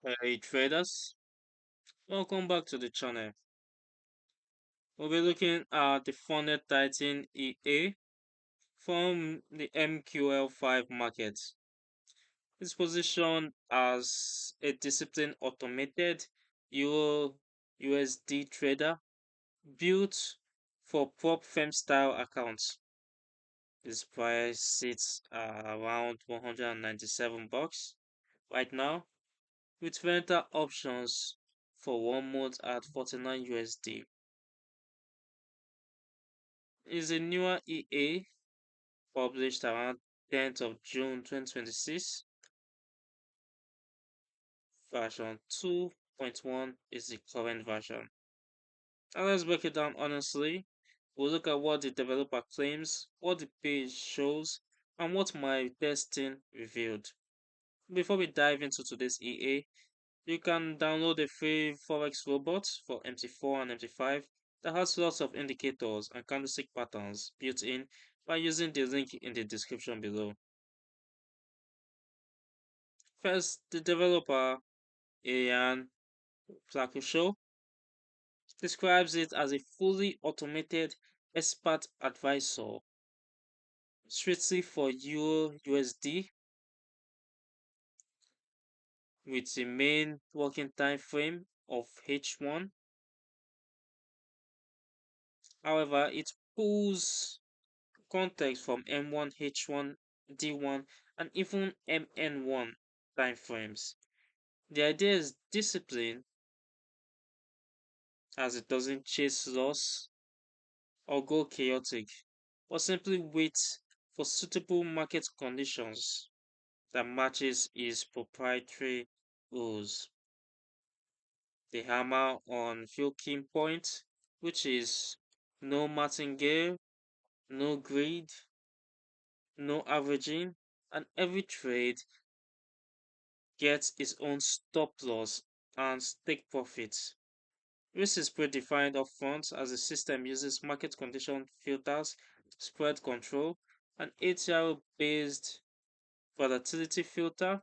Hey traders, welcome back to the channel. We'll be looking at the funded Titan EA from the MQL5 market. It's positioned as a disciplined automated Euro USD trader built for prop firm style accounts. This price sits around 197 bucks right now with rental options for 1 month at 49 USD. Is a newer EA published around 10th of June 2026. Version 2.1 is the current version. Now let's break it down honestly. We'll look at what the developer claims, what the page shows, and what my testing revealed. Before we dive into today's EA, you can download a free Forex robot for MT4 and MT5 that has lots of indicators and candlestick patterns built in by using the link in the description below. First, the developer, Ian Flakusho, describes it as a fully automated expert advisor strictly for Euro USD with a main working time frame of H1. However, it pulls context from M1, H1, D1, and even MN1 timeframes. The idea is discipline as it doesn't chase loss or go chaotic, but simply wait for suitable market conditions that matches his proprietary rules. They hammer on few key points, which is no martingale, no greed, no averaging, and every trade gets its own stop loss and take profits. Risk is predefined upfront as the system uses market condition filters, spread control, an ATR based volatility filter,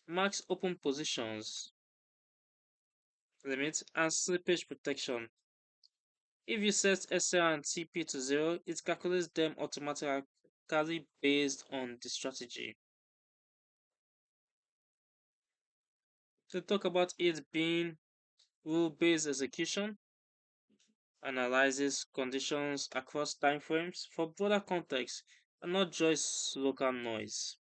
max open positions limit, and slippage protection. If you set SL and TP to 0, it calculates them automatically based on the strategy. To talk about it being rule-based execution, analyzes conditions across timeframes for broader context and not just local noise.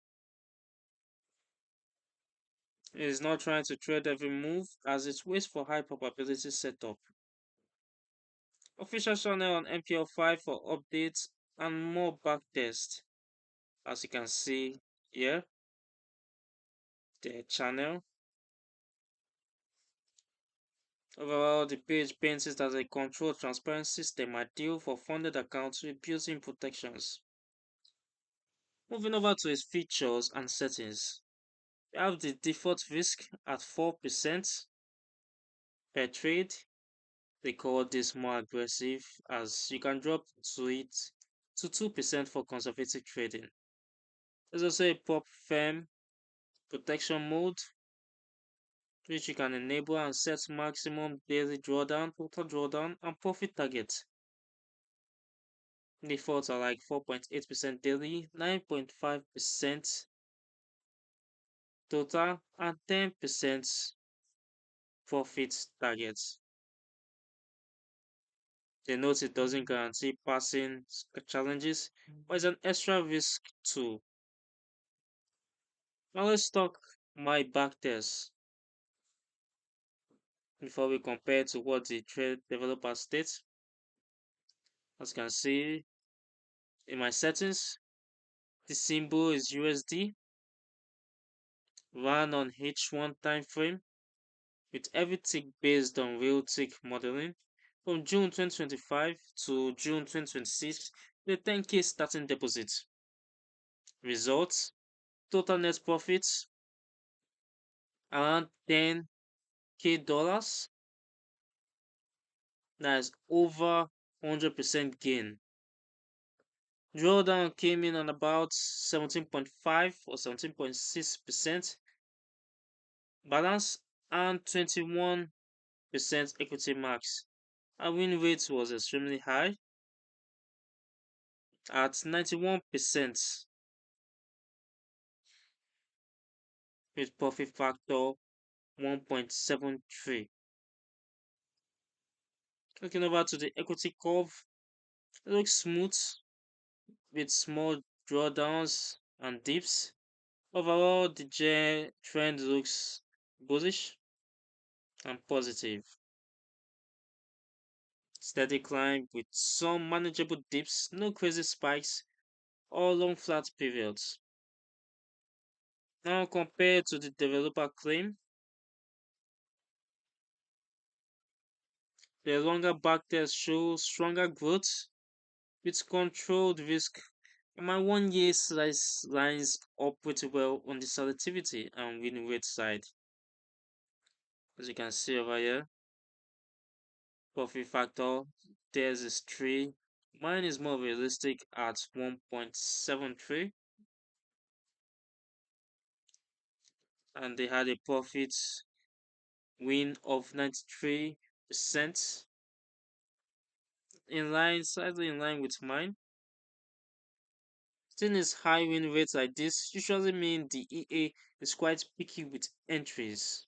It is not trying to trade every move as it waits for high probability setup. Official channel on MPL5 for updates and more backtest. As you can see here, the channel. Overall, the page paints it as a controlled, transparent system ideal for funded accounts with built-in protections. Moving over to its features and settings. We have the default risk at 4% per trade. They call this more aggressive as you can drop to it to 2% for conservative trading. There's also a prop firm protection mode which you can enable and set maximum daily drawdown, total drawdown, and profit target. Defaults are like 4.8% daily, 9.5% total, and 10% profit targets. They note it doesn't guarantee passing challenges, but it's an extra risk too. Now let's talk my backtest before we compare to what the trade developer states. As you can see in my settings, the symbol is USD, run on H1 time frame, with every tick based on real tick modeling from June 2025 to June 2026 with a 10k starting deposit. Results: total net profits around 10k dollars. That is over 100% gain. Drawdown came in on about 17.5 or 17.6%. balance, and 21% equity marks. Our win rate was extremely high at 91% with profit factor 1.73. Looking over to the equity curve, it looks smooth with small drawdowns and dips. Overall, the trend looks bullish and positive. Steady climb with some manageable dips, no crazy spikes or long flat periods. Now compared to the developer claim, the longer backtest shows stronger growth with controlled risk. And my 1 year slice lines up pretty well on the selectivity and win rate side. As you can see over here, profit factor, theirs is 3. Mine is more realistic at 1.73, and they had a profit win of 93%, in line, slightly in line with mine. Thing is, high win rates like this usually mean the EA is quite picky with entries.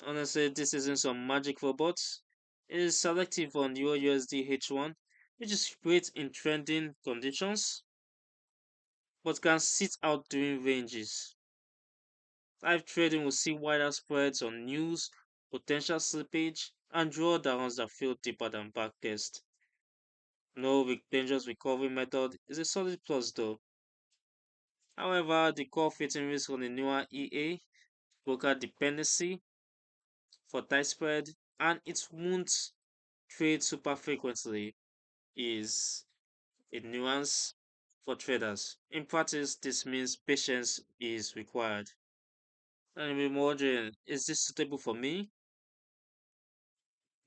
Honestly, this isn't some magic robot. It is selective on EURUSD H1, which is great in trending conditions, but can sit out during ranges. Live trading will see wider spreads on news, potential slippage, and drawdowns that feel deeper than backtest. No dangerous recovery method is a solid plus though. However, the core fitting risk on the newer EA, broker dependency for tight spread, and it won't trade super frequently is a nuance for traders. In practice, this means patience is required. And we're wondering, is this suitable for me?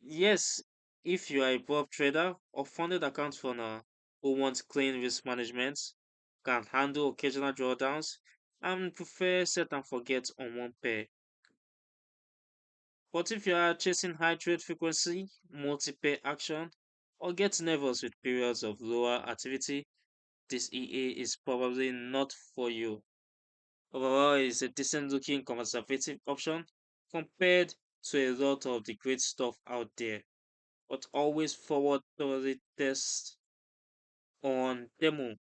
Yes, if you are a prop trader or funded account owner who wants clean risk management, can handle occasional drawdowns, and prefer set and forget on one pair. But if you are chasing high trade frequency, multi-pair action, or get nervous with periods of lower activity, this EA is probably not for you. Overall, it's a decent looking conservative option compared to a lot of the great stuff out there, but always forward thoroughly test on demo.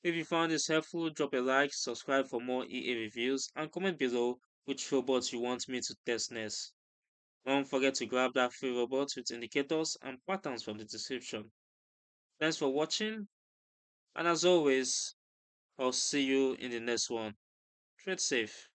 If you found this helpful, drop a like, subscribe for more EA reviews, and comment below which robots you want me to test next. Don't forget to grab that free robot with indicators and patterns from the description. Thanks for watching, and as always, I'll see you in the next one. Trade safe.